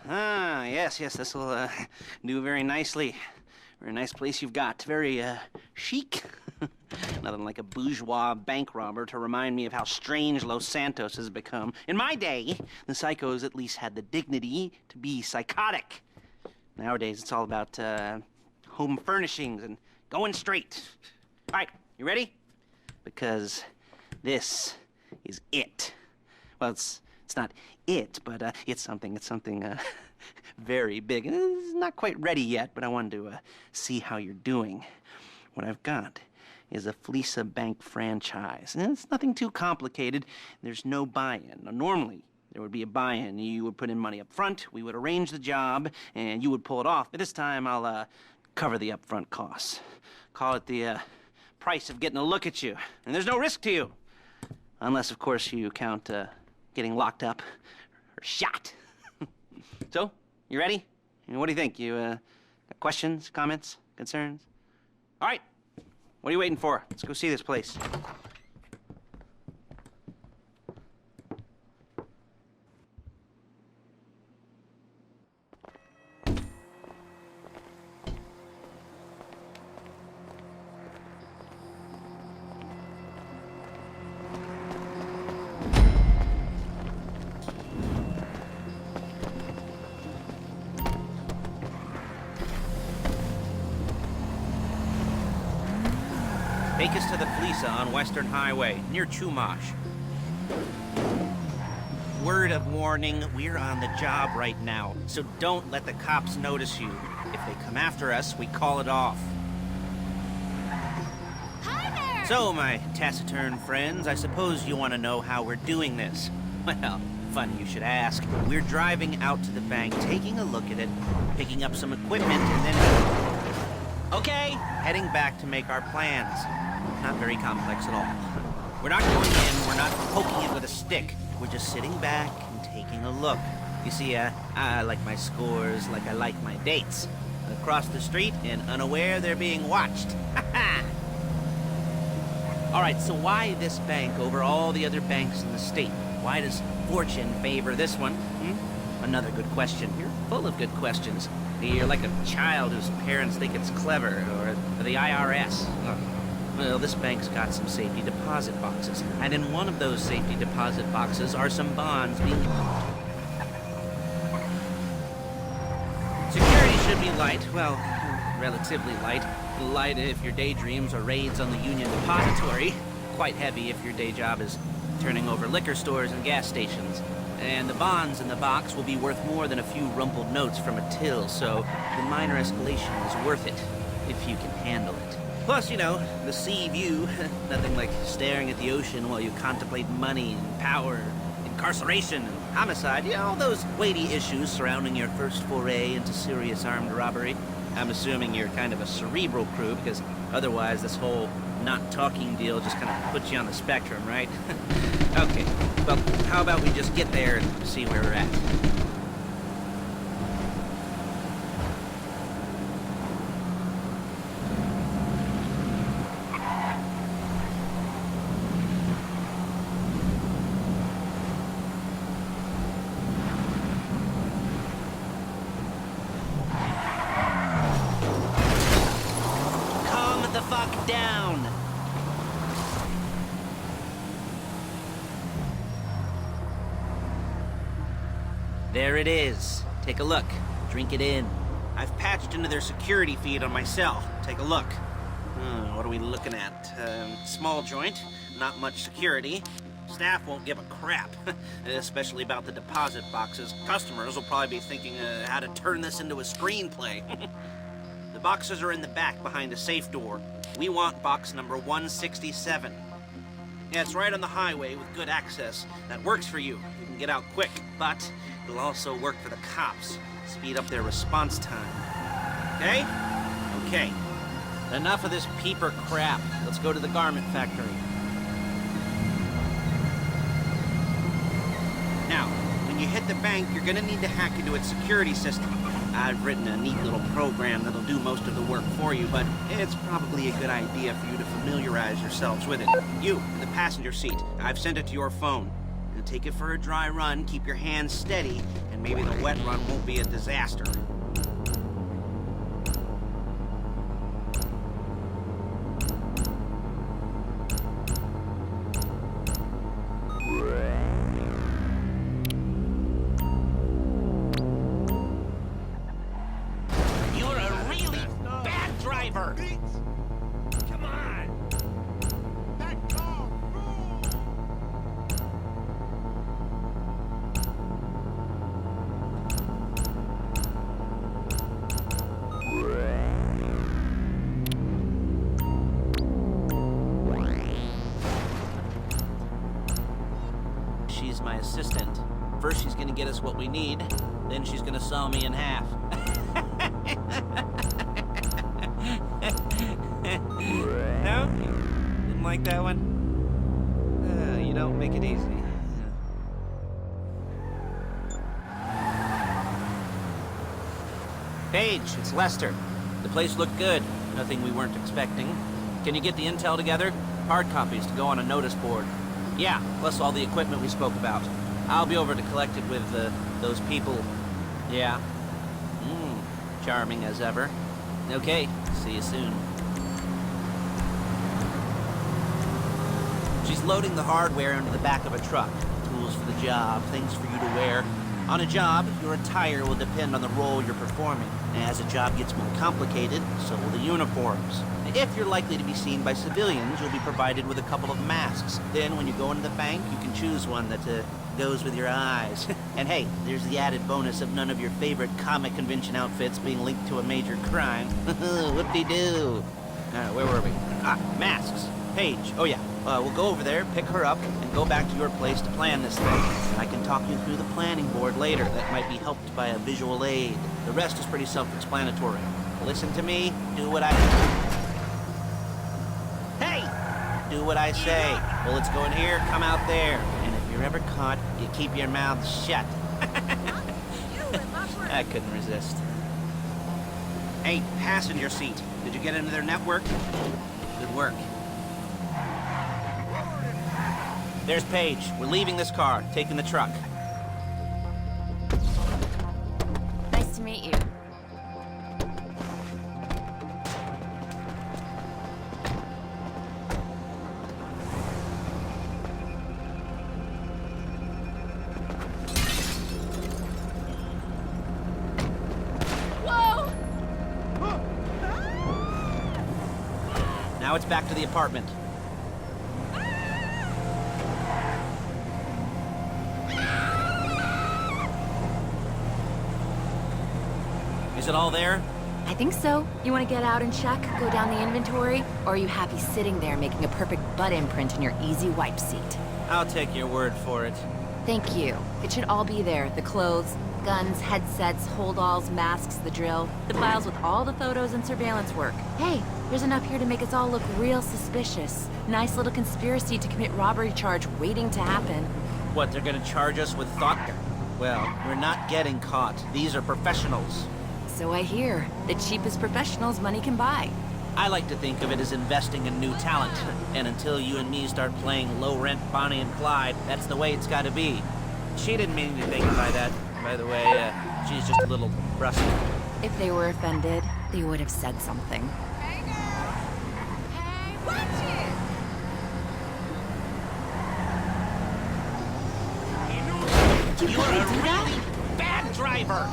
Ah, yes, this'll do very nicely. Very nice place you've got. Very chic. Nothing like a bourgeois bank robber to remind me of how strange Los Santos has become. In my day, the psychos at least had the dignity to be psychotic. Nowadays, it's all about home furnishings and going straight. All right, you ready? Because this is it. Well, it's not it, but it's something very big. It's not quite ready yet, but I wanted to see how you're doing. What I've got is a Fleeca Bank franchise. And it's nothing too complicated. There's no buy-in. Now, normally, there would be a buy-in. You would put in money up front, we would arrange the job, and you would pull it off. But this time, I'll cover the upfront costs. Call it the price of getting a look at you. And there's no risk to you. Unless, of course, you count getting locked up or shot. So, you ready? What do you think? You got questions, comments, concerns? All right. What are you waiting for? Let's go see this place. Take us to the Fleeca on Western Highway, near Chumash. Word of warning, we're on the job right now, so don't let the cops notice you. If they come after us, we call it off. Hi there! So, my taciturn friends, I suppose you want to know how we're doing this. Well, funny you should ask. We're driving out to the bank, taking a look at it, picking up some equipment, and then... Okay, heading back to make our plans. Not very complex at all. We're not going in, we're not poking it with a stick. We're just sitting back and taking a look. You see, I like my scores like I like my dates. Across the street and unaware they're being watched. All right, so why this bank over all the other banks in the state? Why does fortune favor this one? Another good question. You're full of good questions. You're like a child whose parents think it's clever, or the IRS. Well, this bank's got some safety deposit boxes, and in one of those safety deposit boxes are some bonds being... Security should be light, well, relatively light. Light if your daydreams are raids on the Union Depository. Quite heavy if your day job is turning over liquor stores and gas stations. And the bonds in the box will be worth more than a few rumpled notes from a till, so the minor escalation is worth it, if you can handle it. Plus, you know, the sea view, nothing like staring at the ocean while you contemplate money and power, incarceration and homicide, you know, all those weighty issues surrounding your first foray into serious armed robbery. I'm assuming you're kind of a cerebral crew, because otherwise this whole not talking deal just kind of puts you on the spectrum, right? Okay, well, how about we just get there and see where we're at? Calm the fuck down! There it is. Take a look. Drink it in. I've patched into their security feed on my cell. Take a look. What are we looking at? Small joint, not much security. Staff won't give a crap, especially about the deposit boxes. Customers will probably be thinking how to turn this into a screenplay. The boxes are in the back behind a safe door. We want box number 167. Yeah, it's right on the highway with good access. That works for you. You can get out quick, but it'll also work for the cops. Speed up their response time. Okay? Okay. Enough of this peeper crap. Let's go to the garment factory. Now, when you hit the bank, you're gonna need to hack into its security system. I've written a neat little program that'll do most of the work for you, but it's probably a good idea for you to familiarize yourselves with it. You, in the passenger seat, I've sent it to your phone. Now take it for a dry run, keep your hands steady, and maybe the wet run won't be a disaster. You're a really bad driver! Come on! She's my assistant. First she's gonna get us what we need, then she's gonna saw me in half. No? Didn't like that one? You don't make it easy. Paige, it's Lester. The place looked good. Nothing we weren't expecting. Can you get the intel together? Hard copies to go on a notice board. Yeah, plus all the equipment we spoke about. I'll be over to collect it with, those people. Yeah. Charming as ever. Okay, see you soon. She's loading the hardware into the back of a truck. Tools for the job, things for you to wear. On a job, your attire will depend on the role you're performing. As a job gets more complicated, so will the uniforms. If you're likely to be seen by civilians, you'll be provided with a couple of masks. Then, when you go into the bank, you can choose one that goes with your eyes. And hey, there's the added bonus of none of your favorite comic convention outfits being linked to a major crime. Whoop-de-doo. Where were we? Masks. Paige. Oh yeah. We'll go over there, pick her up, and go back to your place to plan this thing. I can talk you through the planning board later. That might be helped by a visual aid. The rest is pretty self-explanatory. Listen to me, do what I... Hey! Do what I say. Bullets go in here, come out there. And if you're ever caught, you keep your mouth shut. I couldn't resist. Hey, passenger seat. Did you get into their network? Good work. There's Paige. We're leaving this car, taking the truck. Nice to meet you. Whoa! Now it's back to the apartment. Is it all there? I think so. You want to get out and check, go down the inventory? Or are you happy sitting there making a perfect butt imprint in your easy wipe seat? I'll take your word for it. Thank you. It should all be there. The clothes, guns, headsets, holdalls, masks, the drill. The files with all the photos and surveillance work. Hey, there's enough here to make us all look real suspicious. Nice little conspiracy to commit robbery charge waiting to happen. What, they're gonna charge us with thought? Well, we're not getting caught. These are professionals. So I hear. The cheapest professionals money can buy. I like to think of it as investing in new talent. And until you and me start playing low-rent Bonnie and Clyde, that's the way it's gotta be. She didn't mean anything by that. By the way, she's just a little brusque. If they were offended, they would have said something. Hey, girl! Hey, watch it! Did you You're really a do that? really bad driver!